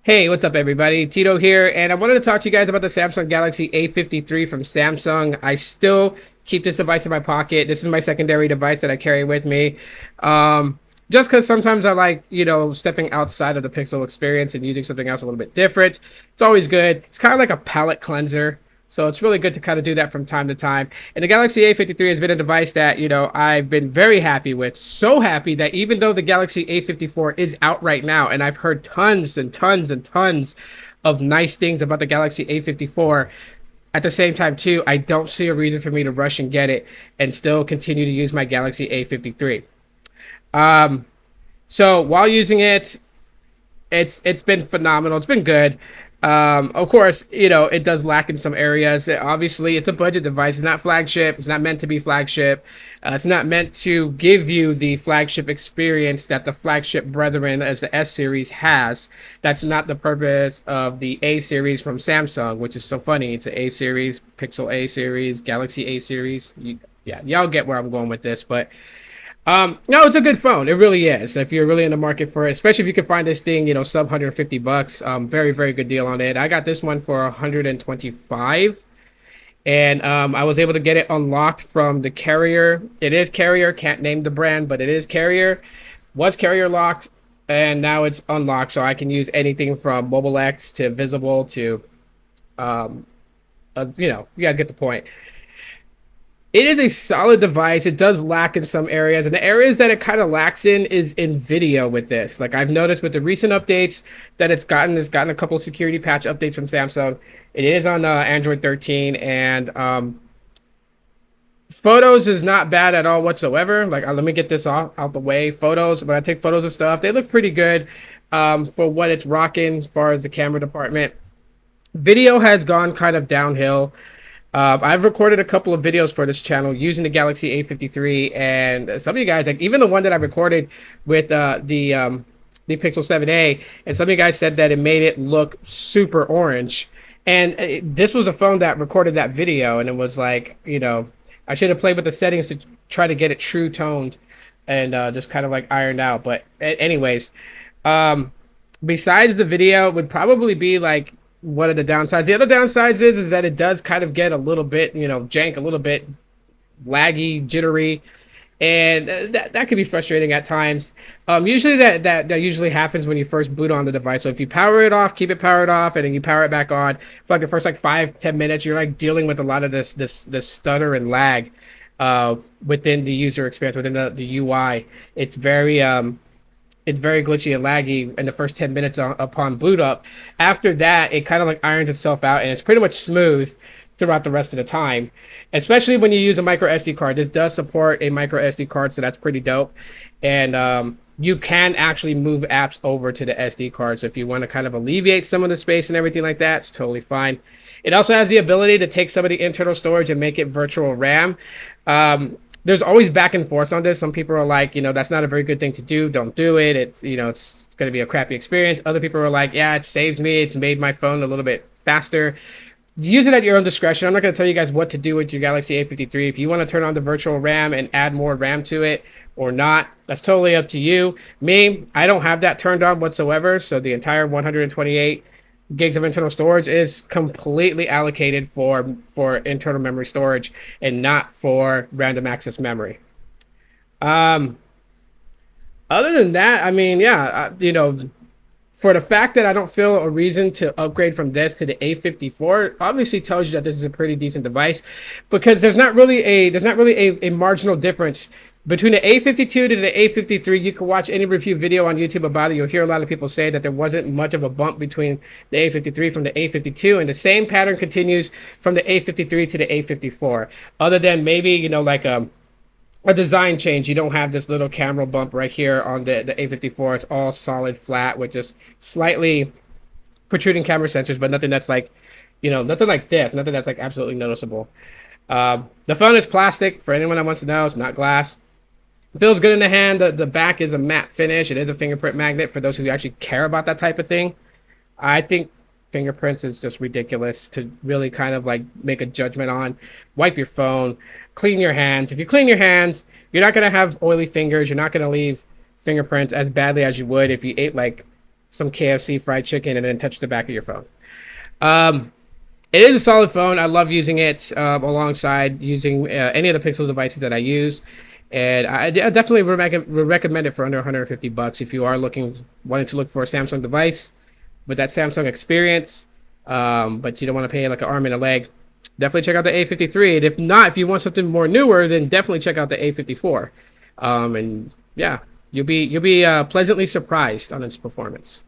Hey, what's up, everybody? Tito here, and I wanted to talk to you guys about the Samsung Galaxy A53 from Samsung. I still keep this device in my pocket. This is my secondary device that I carry with me. Um, just because sometimes I like, stepping outside of the Pixel experience and using something else a little bit different. It's always good. It's kind of like a palate cleanser. So it's really good to kind of do that from time to time. And the Galaxy A53 has been a device that, I've been very happy with. So happy that even though the Galaxy A54 is out right now, and I've heard tons and tons and tons of nice things about the Galaxy A54, at the same time, too, I don't see a reason for me to rush and get it and still continue to use my Galaxy A53. Um, so while using it, it's been phenomenal. It's been good. Of course, it does lack in some areas. Obviously, it's a budget device. It's not flagship. It's not meant to be flagship. It's not meant to give you the flagship experience that the flagship brethren as the S series has. That's not the purpose of the A series from Samsung, which is so funny. It's an A series, Pixel A series, Galaxy A series. Yeah, y'all get where I'm going with this, but no, it's a good phone. It really is. If you're really in the market for it, especially if you can find this thing, sub 150 bucks. Very, very good deal on it. I got this one for 125, and I was able to get it unlocked from the carrier. It is carrier. Can't name the brand, but it is carrier. Was carrier locked, and now it's unlocked, so I can use anything from Mobile X to Visible to, you guys get the point. It is a solid device. It does lack in some areas, and the areas that it kind of lacks in is in video with this. Like I've noticed with the recent updates that it's gotten a couple of security patch updates from Samsung. It is on Android 13, and photos is not bad at all whatsoever. Like let me get this out the way. Photos, when I take photos of stuff, they look pretty good for what it's rocking as far as the camera department. Video has gone kind of downhill. I've recorded a couple of videos for this channel using the Galaxy A53, and some of you guys, like even the one that I recorded with the Pixel 7a, and some of you guys said that it made it look super orange. And this was a phone that recorded that video, and it was like, I should have played with the settings to try to get it true toned and just kind of like ironed out. But anyways, besides the video, it would probably be like one of the downsides. The other downsides is that it does kind of get a little bit, jank, a little bit laggy, jittery, and that could be frustrating at times. Usually that usually happens when you first boot on the device. So if you power it off, keep it powered off, and then you power it back on for like the first like 5-10 minutes, you're like dealing with a lot of this stutter and lag within the user experience, within the UI. It's very glitchy and laggy in the first 10 minutes upon boot up. After that, it kind of like irons itself out, and it's pretty much smooth throughout the rest of the time, especially when you use a micro SD card. This does support a micro SD card, so that's pretty dope. And you can actually move apps over to the SD card. So if you want to kind of alleviate some of the space and everything like that, it's totally fine. It also has the ability to take some of the internal storage and make it virtual RAM. There's always back and forth on this. Some people are like, that's not a very good thing to do. Don't do it. It's, it's going to be a crappy experience. Other people are like, yeah, it saved me. It's made my phone a little bit faster. Use it at your own discretion. I'm not going to tell you guys what to do with your Galaxy A53. If you want to turn on the virtual RAM and add more RAM to it or not, that's totally up to you. Me, I don't have that turned on whatsoever. So the entire 128 gigs of internal storage is completely allocated for internal memory storage and not for random access memory. Other than that, I mean, yeah, for the fact that I don't feel a reason to upgrade from this to the A54 obviously tells you that this is a pretty decent device, because there's not really a marginal difference between the A52 to the A53. You can watch any review video on YouTube about it. You'll hear a lot of people say that there wasn't much of a bump between the A53 from the A52, and the same pattern continues from the A53 to the A54. Other than maybe, like a design change. You don't have this little camera bump right here on the A54. It's all solid flat with just slightly protruding camera sensors, but nothing that's like, nothing like this. Nothing that's like absolutely noticeable. The phone is plastic. For anyone that wants to know, it's not glass. It feels good in the hand. The back is a matte finish. It is a fingerprint magnet for those who actually care about that type of thing. I think fingerprints is just ridiculous to really kind of like make a judgment on. Wipe your phone, clean your hands. If you clean your hands, you're not going to have oily fingers. You're not going to leave fingerprints as badly as you would if you ate like some KFC fried chicken, and then touch the back of your phone. Um, it is a solid phone. I love using it alongside using any of the Pixel devices that I use, and I definitely would recommend it for under 150 bucks if you are wanting to look for a Samsung device with that Samsung experience, but you don't want to pay like an arm and a leg. Definitely check out the A53, and if not, if you want something more newer, then definitely check out the A54. And yeah, you'll be pleasantly surprised on its performance.